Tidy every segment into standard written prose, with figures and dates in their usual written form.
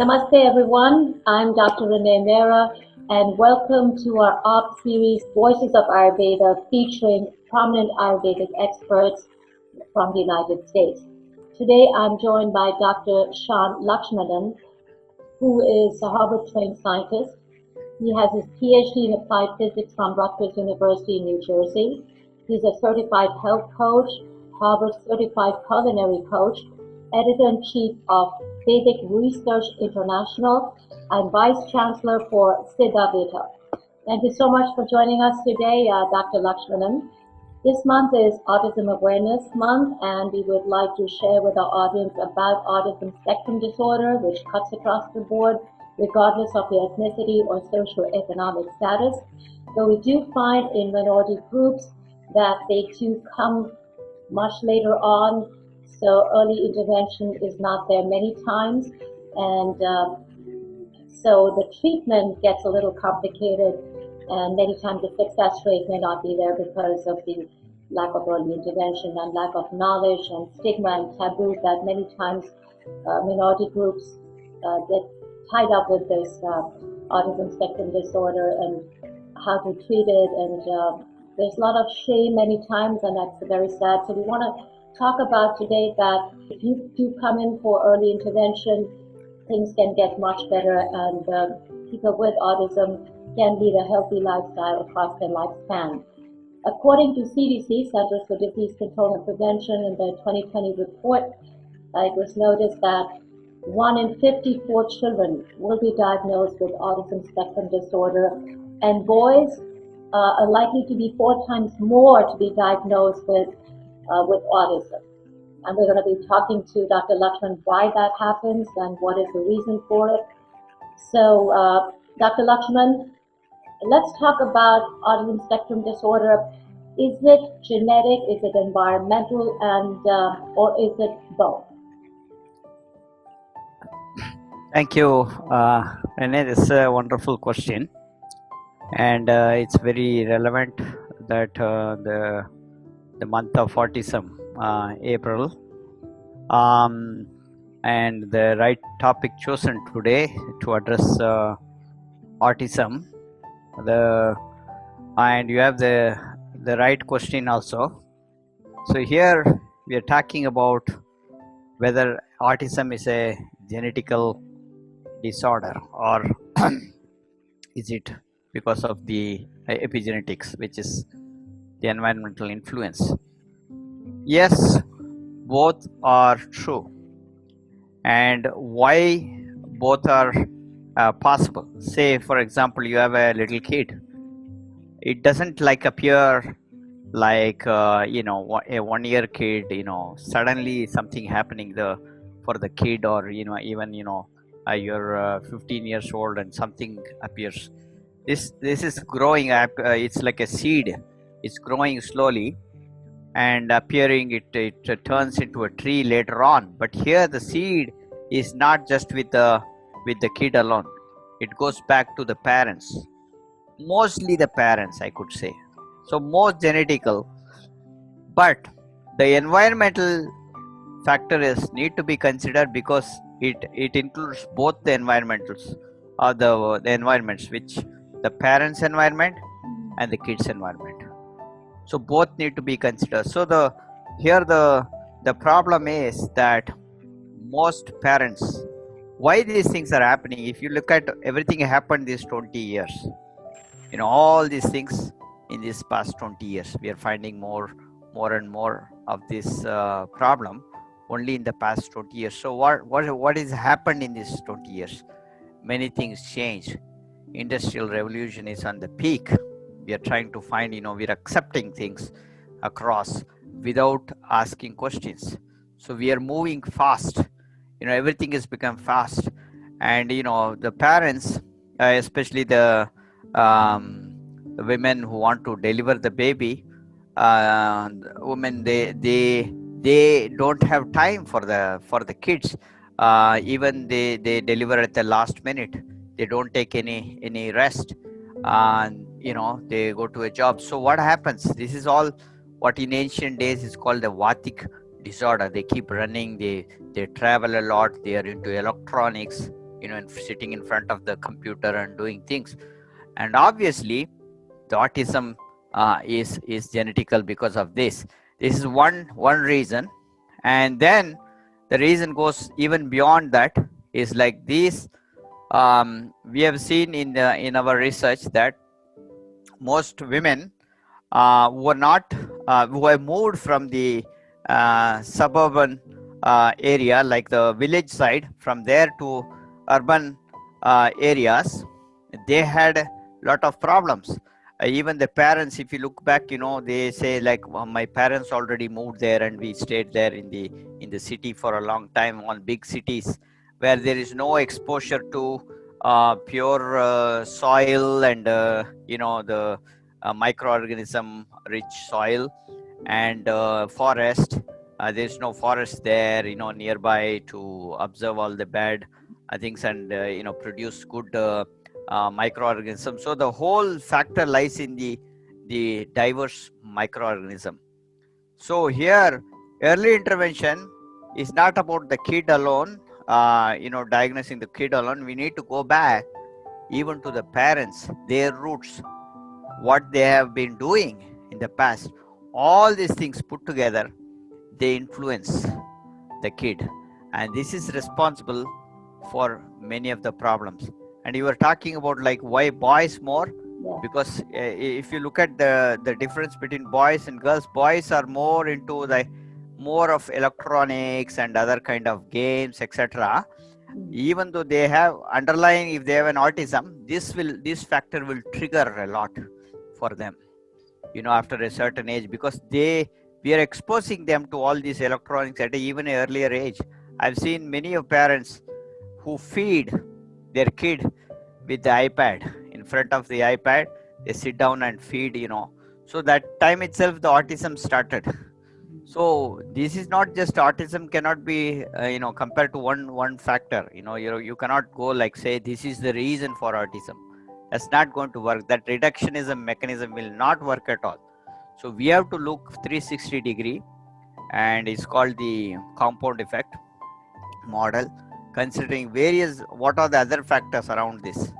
Namaste everyone, I'm Dr. Renee Mehrra and welcome to our AAAP series Voices of Ayurveda featuring prominent Ayurvedic experts from the United States. Today I'm joined by Dr. Shan Lakshmanan, who is a Harvard-trained scientist. He has his Ph.D. in applied physics from Rutgers University in New Jersey. He's a certified health coach, Harvard certified culinary coach, editor-in-chief of Vedic Research International, and Vice-Chancellor for Vetha. Thank you so much for joining us today, Dr. Lakshmanan. This month is Autism Awareness Month, and we would like to share with our audience about Autism Spectrum Disorder, which cuts across the board, regardless of their ethnicity or socioeconomic status. Though we do find in minority groups that they too come much later on, so early intervention is not there many times, and so the treatment gets a little complicated, and many times the success rate may not be there because of the lack of early intervention and lack of knowledge and stigma and taboo that many times minority groups get tied up with this autism spectrum disorder and how to treat it, and there's a lot of shame many times, and that's very sad. So we want to talk about today that if you do come in for early intervention, things can get much better, and people with autism can lead a healthy lifestyle across their lifespan. According to CDC, Centers for Disease Control and Prevention, in the 2020 report, it was noticed that 1 in 54 children will be diagnosed with autism spectrum disorder, and boys are likely to be 4 times more to be diagnosed with autism. And we're going to be talking to Dr. Lakshmanan why that happens and what is the reason for it. So, Dr. Lakshmanan, let's talk about autism spectrum disorder. Is it genetic, is it environmental, and or is it both? Thank you, Renee. This is a wonderful question, and it's very relevant that the month of autism, April, and the right topic chosen today to address autism. And you have the right question also. So here we are talking about whether autism is a genetical disorder or is it because of the epigenetics, which is the environmental influence. Yes, both are true. And why both are possible? Say, for example, you have a little kid. It doesn't appear like a 1-year kid, suddenly something happening for the kid, or even you're 15 years old and something appears. This is growing up. It's like a seed. It's growing slowly and appearing. It turns into a tree later on. But here the seed is not just with the kid alone. It goes back to the parents. Mostly the parents, I could say. So most genetical, but the environmental factor need to be considered, because it includes both the environmentals, or the environments, which the parents' environment and the kids' environment. So both need to be considered. So the problem is that most parents, why these things are happening? If you look at everything happened these 20 years, all these things in these past 20 years, we are finding more and more of this problem only in the past 20 years. So what has happened in these 20 years? Many things change. Industrial revolution is on the peak. We are trying to find, we're accepting things across without asking questions. So we are moving fast. Everything has become fast, and the parents, especially the women who want to deliver the baby, women, they don't have time for the kids. Even they deliver at the last minute. They don't take any rest, and they go to a job. So what happens? This is all what in ancient days is called the Vatic disorder. They keep running. They travel a lot. They are into electronics, sitting in front of the computer and doing things. And obviously the autism is genetical because of this. This is one reason. And then the reason goes even beyond that, is like this. We have seen in our research that most women who have moved from the suburban area, like the village side, from there to urban areas, they had a lot of problems. Even the parents, if you look back, they say like, "Well, my parents already moved there and we stayed there in the city for a long time, on big cities where there is no exposure to pure soil and the microorganism rich soil and forest. There's no forest there nearby to observe all the bad things and produce good microorganisms. So the whole factor lies in the diverse microorganism. So here early intervention is not about the kid alone, diagnosing the kid alone. We need to go back even to the parents, their roots, what they have been doing in the past. All these things put together, they influence the kid, and this is responsible for many of the problems. And you were talking about like why boys more, because if you look at the difference between boys and girls, boys are more into the more of electronics and other kind of games, etc. Even though they have underlying, if they have an autism, this factor will trigger a lot for them after a certain age, because we are exposing them to all these electronics at even an earlier age. I've seen many of parents who feed their kid with the iPad. In front of the iPad, they sit down and feed, so that time itself the autism started. So this is not just autism, cannot be compared to one factor. You cannot go like say this is the reason for autism. That's not going to work. That reductionism mechanism will not work at all. So we have to look 360 degree, and it's called the compound effect model, considering what are the other factors around this.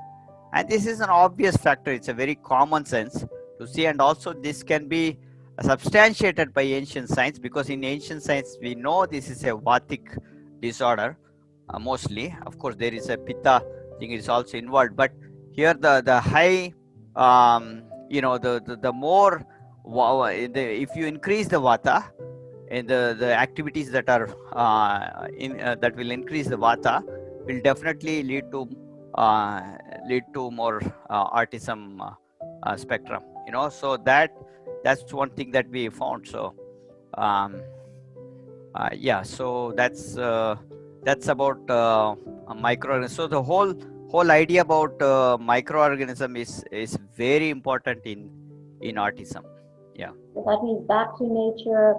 And this is an obvious factor. It's a very common sense to see. And also this can be substantiated by ancient science, because in ancient science we know this is a Vathic disorder mostly. Of course there is a Pitta thing is also involved, but here the high the more if you increase the Vata and the activities that are that will increase the Vata will definitely lead to more autism spectrum. So that's one thing that we found. So so that's about microorganism. So the whole idea about microorganism is very important in autism. Yeah. So that means back to nature,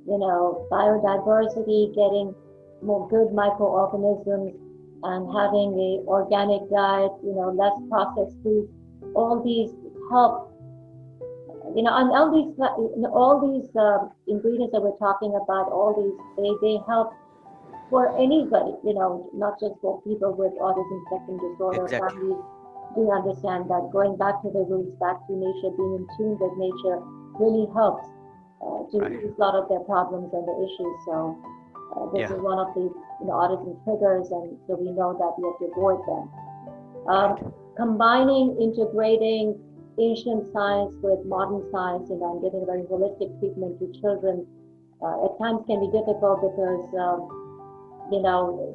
biodiversity, getting more good microorganisms, and having a organic diet, less processed foods. All these help. And all these ingredients that we're talking about, all these they help for anybody, not just for people with autism spectrum disorder. Exactly. Families do understand that going back to the roots, back to nature, being in tune with nature really helps to ease a lot of their problems and the issues. So this is one of the autism triggers, and so we know that we have to avoid them. Combining, integrating ancient science with modern science, and giving a very holistic treatment to children at times can be difficult because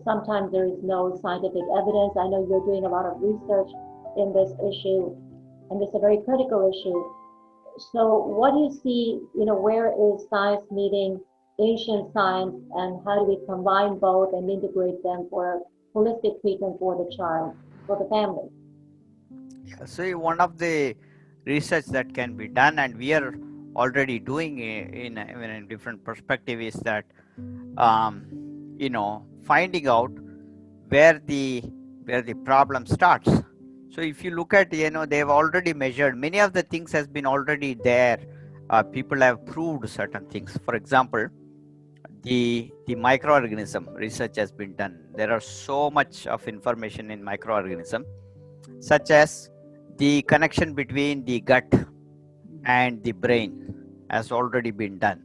sometimes there is no scientific evidence. I know you're doing a lot of research in this issue, and it's a very critical issue. So what do you see, where is science meeting ancient science, and how do we combine both and integrate them for holistic treatment for the child, for the family? Yeah, so one of the research that can be done, and we are already doing in a different perspective, is that finding out where the problem starts. So if you look at they've already measured many of the things, has been already there. People have proved certain things. For example, the microorganism research has been done. There are so much of information in microorganism, such as the connection between the gut and the brain has already been done.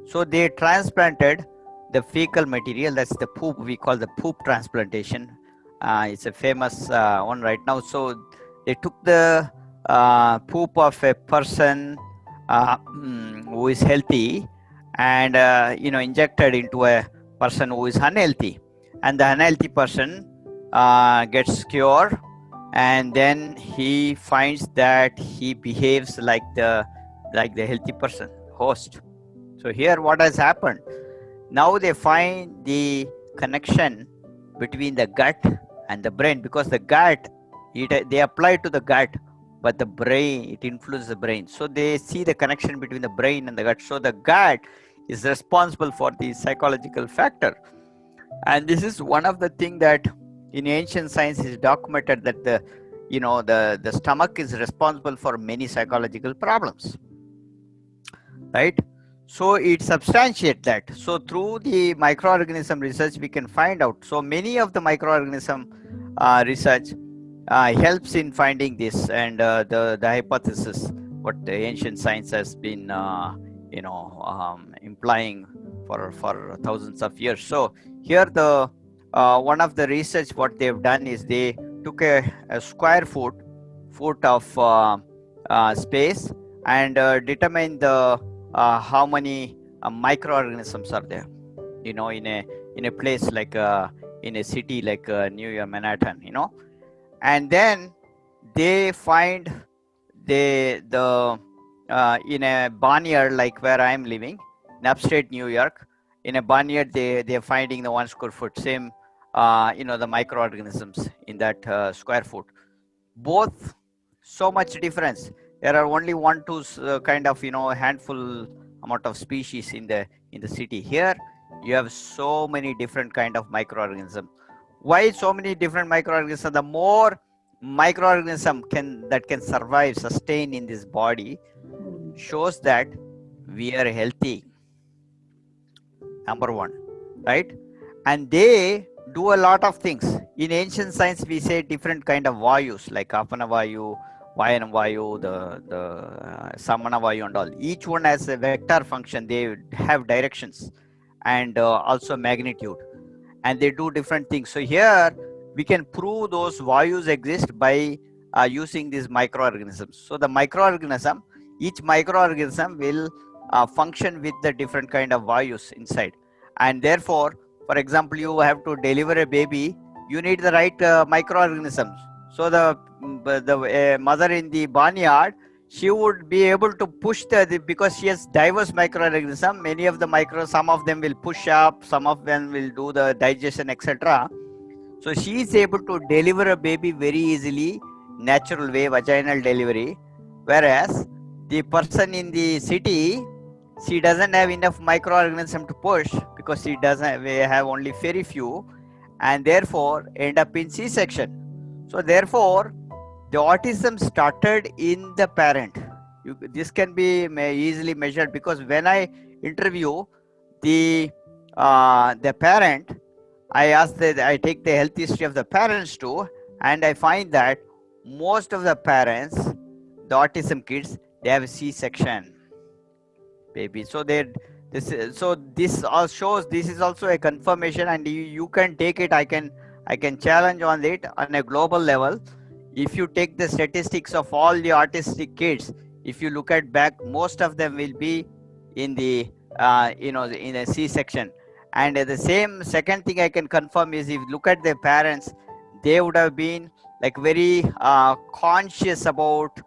So they transplanted the fecal material, that's the poop, we call the poop transplantation. It's a famous one right now. So they took the poop of a person who is healthy and injected into a person who is unhealthy, and the unhealthy person gets cured, and then he finds that he behaves like the healthy person host. So here what has happened, now they find the connection between the gut and the brain, because the gut, they apply to the gut, but the brain, it influences the brain. So they see the connection between the brain and the gut. So the gut is responsible for the psychological factor. And this is one of the things that in ancient science is documented, that the stomach is responsible for many psychological problems, right? So it substantiates that. So through the microorganism research, we can find out. So many of the microorganism research helps in finding this, and the hypothesis what the ancient science has been implying for thousands of years. So here the one of the research what they've done is they took a square foot of space and determined the how many microorganisms are there, in a place like in a city like New York, Manhattan, and then they find the in a barnyard like where I am living in upstate New York. In a barnyard, they're finding the 1 square foot, same the microorganisms in that square foot. Both so much difference. There are only 1-2 kind of handful amount of species in the city. Here you have so many different kind of microorganisms. Why so many different microorganisms? The more microorganism that can survive, sustain in this body, shows that we are healthy, number one, right? And they do a lot of things. In ancient science, we say different kind of vayus, like apana vayu, vayana vayu, the samana vayu and all. Each one has a vector function. They have directions and also magnitude, and they do different things. So here we can prove those vayus exist by using these microorganisms. So the microorganism, each microorganism will function with the different kind of vayus inside, and therefore, for example, you have to deliver a baby, you need the right microorganisms. So the mother in the barnyard, she would be able to push because she has diverse microorganisms. Many of the some of them will push up, some of them will do the digestion, etc. So she is able to deliver a baby very easily, natural way, vaginal delivery. Whereas the person in the city, she doesn't have enough microorganism to push, because she doesn't have only very few, and therefore end up in C-section. So therefore, the autism started in the parent. This can be easily measured, because when I interview the parent, I take the health history of the parents too, and I find that most of the parents, the autism kids, they have C-section baby. So this all shows, this is also a confirmation, and you can take it. I can challenge on it on a global level. If you take the statistics of all the autistic kids, if you look at back, most of them will be in the in a C-section. And the same second thing I can confirm is, if you look at their parents, they would have been like very conscious about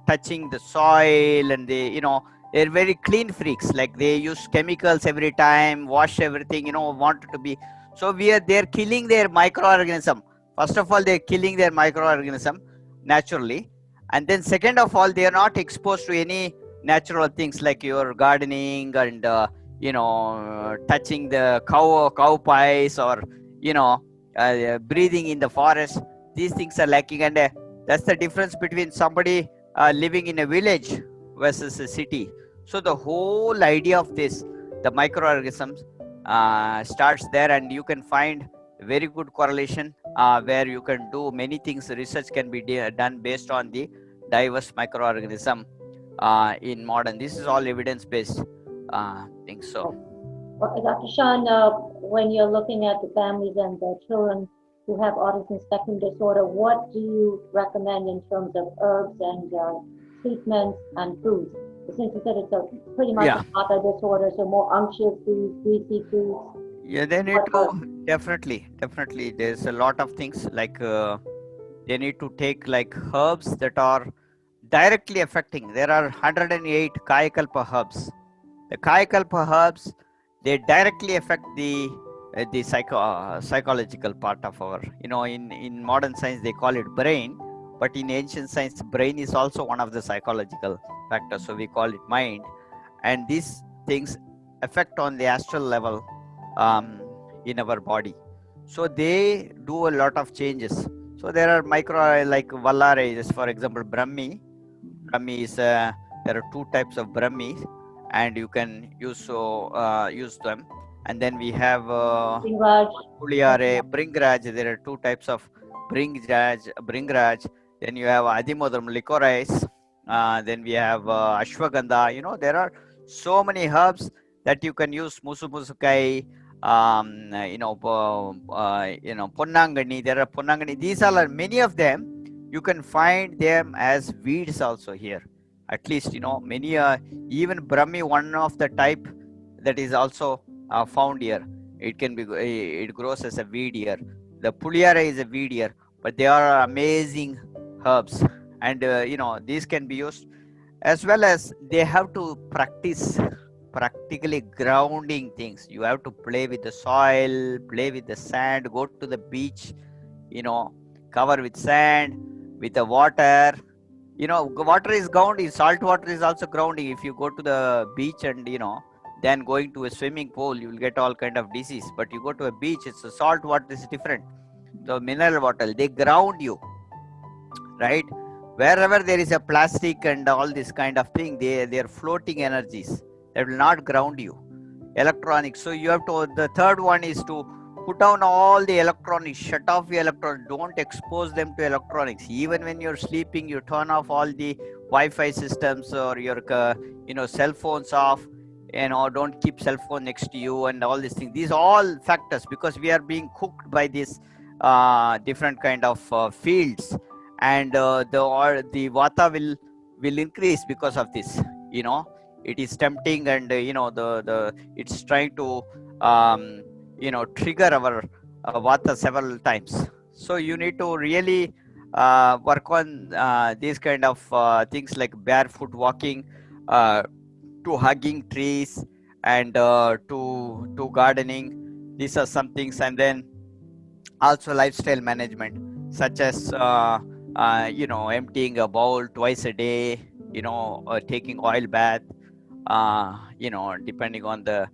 touching the soil, and they're very clean freaks. Like they use chemicals every time, wash everything, wanted to be. So they're killing their microorganism. First of all, they're killing their microorganism naturally, and then second of all, they are not exposed to any natural things like your gardening and touching the cow pies, or breathing in the forest. These things are lacking, and that's the difference between somebody living in a village versus a city. So the whole idea of this, the microorganisms starts there, and you can find very good correlation where you can do many things. Research can be done based on the diverse microorganism in modern. This is all evidence-based things. So, well, Dr. Shan, when you're looking at the families and the children who have autism spectrum disorder, what do you recommend in terms of herbs and treatments and foods? Since you said it's a pretty much yeah, a Vata disorder, so more unctuous foods, greasy foods. yeah, they need What to definitely. There's a lot of things like they need to take like herbs that are directly affecting. There are 108 Kayakalpa herbs. The Kayakalpa herbs, they directly affect the psychological part of our, in modern science they call it brain, but in ancient science brain is also one of the psychological factors, so we call it mind. And these things affect on the astral level in our body, so they do a lot of changes. So there are micro like Vallare, for example, Brahmi is there are two types of Brahmi, and you can use them. And then we have Raj? Puliyare, Bringraj. There are two types of Bringraj. Then you have Adimodram, licorice. Then we have Ashwagandha. There are so many herbs that you can use. Musumusukai, Ponnangani. There are Ponnangani. These are many of them. You can find them as weeds also here. At least, many, even Brahmi, one of the type that is also found here. It can be, it grows as a weed here. The Puliyara is a weed here, but they are amazing herbs. And, these can be used, as well as they have to practice practically grounding things. You have to play with the soil, play with the sand, go to the beach, cover with sand, with the water. Water is grounding, salt water is also grounding. If you go to the beach and, then going to a swimming pool, you will get all kind of disease. But you go to a beach, it's a salt water is different. So mineral water, they ground you, right? Wherever there is a plastic and all this kind of thing, they are floating energies that will not ground you. Electronics. So you have to, the third one is to put down all the electronics, shut off the electronics, don't expose them to electronics. Even when you're sleeping, you turn off all the Wi-Fi systems or your, cell phones off, don't keep cell phone next to you and all these things. These are all factors, because we are being cooked by these different kind of fields, and the vata will increase because of this. It is tempting, and the it's trying to trigger our vata several times. So you need to really work on these kind of things, like barefoot walking, to hugging trees, and to gardening. These are some things. And then also lifestyle management, such as emptying a bowl twice a day, taking oil bath, depending on the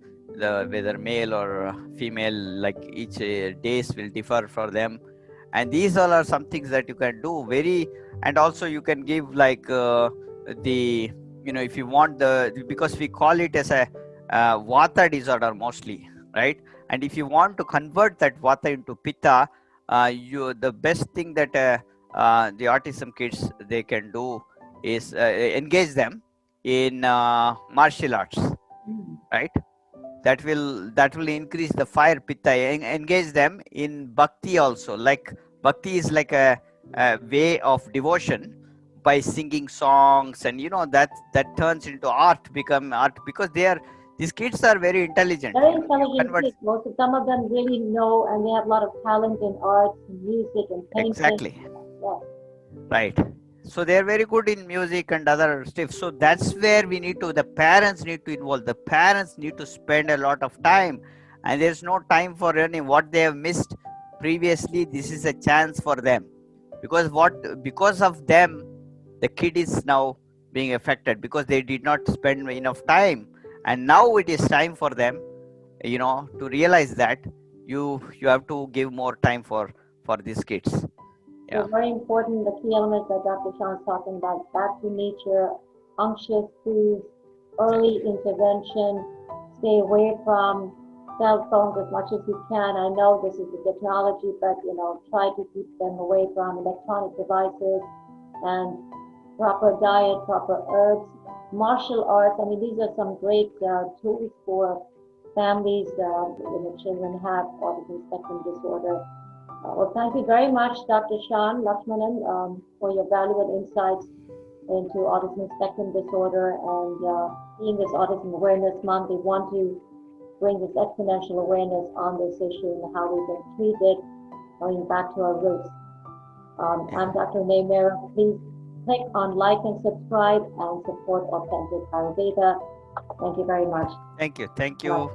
whether male or female, like each days will differ for them. And these all are some things that you can do very. And also you can give like the if you want because we call it as a vata disorder mostly, right? And if you want to convert that vata into pitta, the best thing that the autism kids they can do is engage them in martial arts, right? That will increase the fire pitta. Engage them in bhakti also. Like bhakti is like a way of devotion, by singing songs, and that turns into art, become art, because these kids are very intelligent. Very intelligent kids. Some of them really know, and they have a lot of talent in arts, and music, and painting. Exactly. Yeah. Right. So they're very good in music and other stuff. So that's where the parents need to involve. The parents need to spend a lot of time, and there's no time for learning what they have missed previously. This is a chance for them, because of them, the kid is now being affected, because they did not spend enough time. And now it is time for them, to realize that you have to give more time for these kids. Yeah. So very important, the key elements that Dr. Shan is talking about: back to nature, unctuous foods, early intervention, stay away from cell phones as much as you can. I know this is the technology, but try to keep them away from electronic devices and proper diet, proper herbs, martial arts. I mean, these are some great tools for families when the children have autism spectrum disorder. Well, thank you very much, Dr. Shan Lakshmanan, for your valuable insights into autism spectrum disorder. And being this Autism Awareness Month, we want to bring this exponential awareness on this issue and how we can treat it, going back to our roots. I'm Dr. Renee Mehrra. Please click on like and subscribe and support authentic Ayurveda. Thank you very much. Thank you. Thank you.